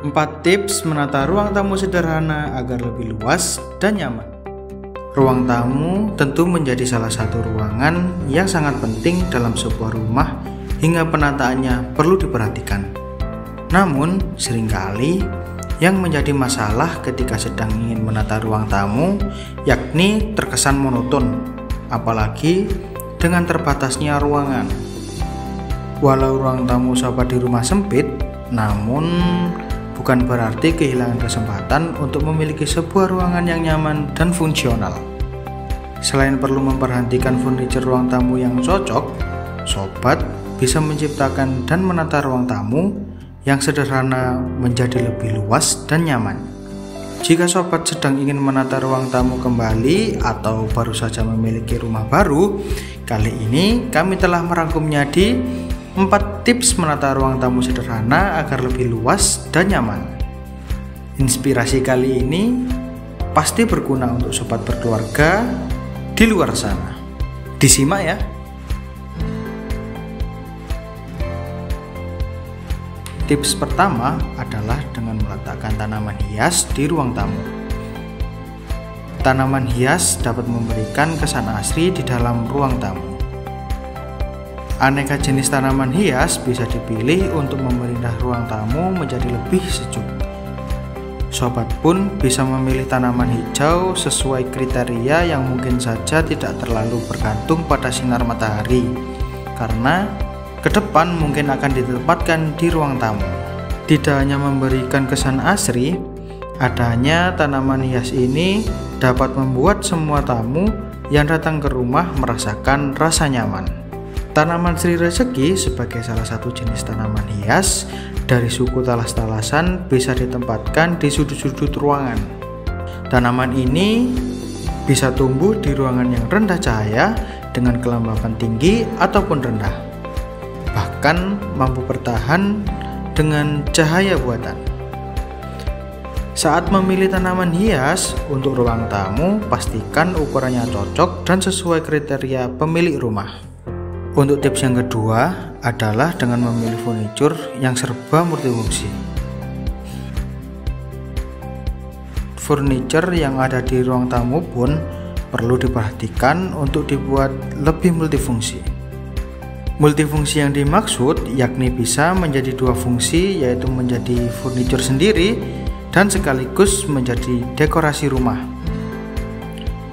4 tips menata ruang tamu sederhana agar lebih luas dan nyaman. Ruang tamu tentu menjadi salah satu ruangan yang sangat penting dalam sebuah rumah hingga penataannya perlu diperhatikan. Namun, seringkali yang menjadi masalah ketika sedang ingin menata ruang tamu yakni terkesan monoton, apalagi dengan terbatasnya ruangan. Walau ruang tamu sahabat di rumah sempit, namun bukan berarti kehilangan kesempatan untuk memiliki sebuah ruangan yang nyaman dan fungsional. Selain perlu memperhatikan furniture ruang tamu yang cocok, sobat bisa menciptakan dan menata ruang tamu yang sederhana menjadi lebih luas dan nyaman. Jika sobat sedang ingin menata ruang tamu kembali atau baru saja memiliki rumah baru, kali ini kami telah merangkumnya di 4 tips menata ruang tamu sederhana agar lebih luas dan nyaman. Inspirasi kali ini pasti berguna untuk sobat berkeluarga di luar sana. Disimak ya. Tips pertama adalah dengan meletakkan tanaman hias di ruang tamu. Tanaman hias dapat memberikan kesan asri di dalam ruang tamu. Aneka jenis tanaman hias bisa dipilih untuk memerintah ruang tamu menjadi lebih sejuk. Sobat pun bisa memilih tanaman hijau sesuai kriteria yang mungkin saja tidak terlalu bergantung pada sinar matahari, karena ke depan mungkin akan ditempatkan di ruang tamu. Tidak hanya memberikan kesan asri, adanya tanaman hias ini dapat membuat semua tamu yang datang ke rumah merasakan rasa nyaman. Tanaman Sri Rezeki sebagai salah satu jenis tanaman hias dari suku talas-talasan bisa ditempatkan di sudut-sudut ruangan. Tanaman ini bisa tumbuh di ruangan yang rendah cahaya dengan kelembapan tinggi ataupun rendah. Bahkan mampu bertahan dengan cahaya buatan. Saat memilih tanaman hias untuk ruang tamu, pastikan ukurannya cocok dan sesuai kriteria pemilik rumah. Untuk tips yang kedua adalah dengan memilih furniture yang serba multifungsi. Furniture yang ada di ruang tamu pun perlu diperhatikan untuk dibuat lebih multifungsi. Multifungsi yang dimaksud yakni bisa menjadi 2 fungsi, yaitu menjadi furniture sendiri dan sekaligus menjadi dekorasi rumah.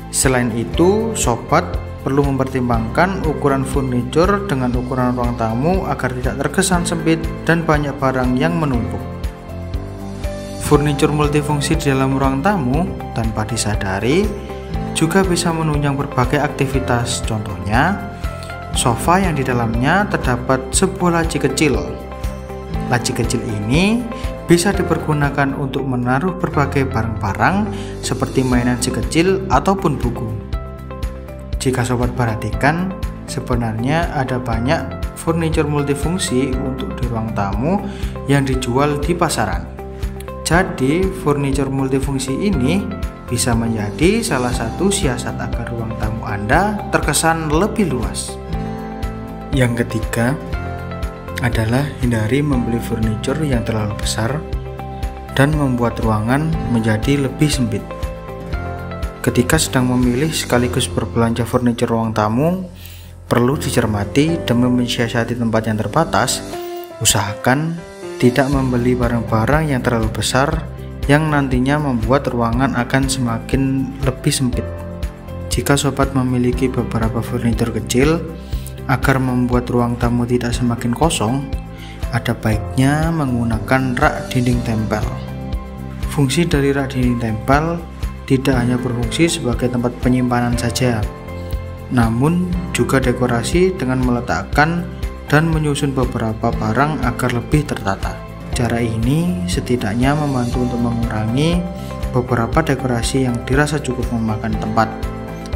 Selain itu, sobat perlu mempertimbangkan ukuran furniture dengan ukuran ruang tamu agar tidak terkesan sempit dan banyak barang yang menumpuk. Furniture multifungsi di dalam ruang tamu tanpa disadari juga bisa menunjang berbagai aktivitas. Contohnya, sofa yang di dalamnya terdapat sebuah laci kecil. Laci kecil ini bisa dipergunakan untuk menaruh berbagai barang-barang seperti mainan si kecil ataupun buku. Jika sobat perhatikan, sebenarnya ada banyak furniture multifungsi untuk di ruang tamu yang dijual di pasaran. Jadi, furniture multifungsi ini bisa menjadi salah satu siasat agar ruang tamu Anda terkesan lebih luas. Yang ketiga adalah hindari membeli furniture yang terlalu besar dan membuat ruangan menjadi lebih sempit. Ketika sedang memilih sekaligus berbelanja furniture ruang tamu, perlu dicermati demi mensiasati tempat yang terbatas. Usahakan tidak membeli barang-barang yang terlalu besar yang nantinya membuat ruangan akan semakin lebih sempit. Jika sobat memiliki beberapa furniture kecil, agar membuat ruang tamu tidak semakin kosong, ada baiknya menggunakan rak dinding tempel. Fungsi dari rak dinding tempel tidak hanya berfungsi sebagai tempat penyimpanan saja, namun juga dekorasi dengan meletakkan dan menyusun beberapa barang agar lebih tertata. Cara ini setidaknya membantu untuk mengurangi beberapa dekorasi yang dirasa cukup memakan tempat,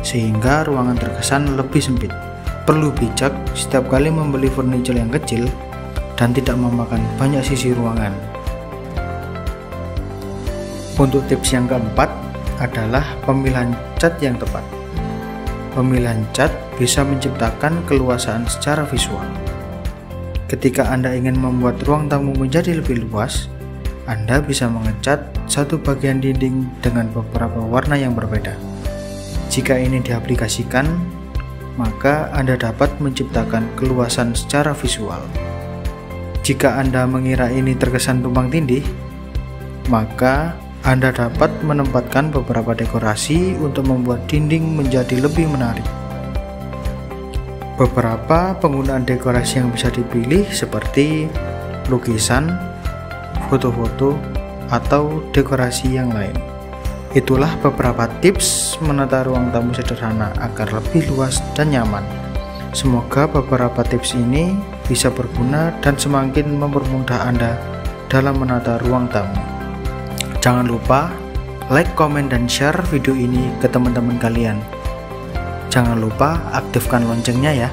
sehingga ruangan terkesan lebih sempit. Perlu bijak setiap kali membeli furniture yang kecil dan tidak memakan banyak sisi ruangan. Untuk tips yang keempat adalah pemilihan cat yang tepat. Pemilihan cat bisa menciptakan keluasaan secara visual. Ketika Anda ingin membuat ruang tamu menjadi lebih luas, Anda bisa mengecat satu bagian dinding dengan beberapa warna yang berbeda. Jika ini diaplikasikan, maka Anda dapat menciptakan keluasan secara visual. Jika Anda mengira ini terkesan tumpang tindih, maka Anda dapat menempatkan beberapa dekorasi untuk membuat dinding menjadi lebih menarik. Beberapa penggunaan dekorasi yang bisa dipilih seperti lukisan, foto-foto, atau dekorasi yang lain. Itulah beberapa tips menata ruang tamu sederhana agar lebih luas dan nyaman. Semoga beberapa tips ini bisa berguna dan semakin mempermudah Anda dalam menata ruang tamu. Jangan lupa like, komen, dan share video ini ke teman-teman kalian. Jangan lupa aktifkan loncengnya ya.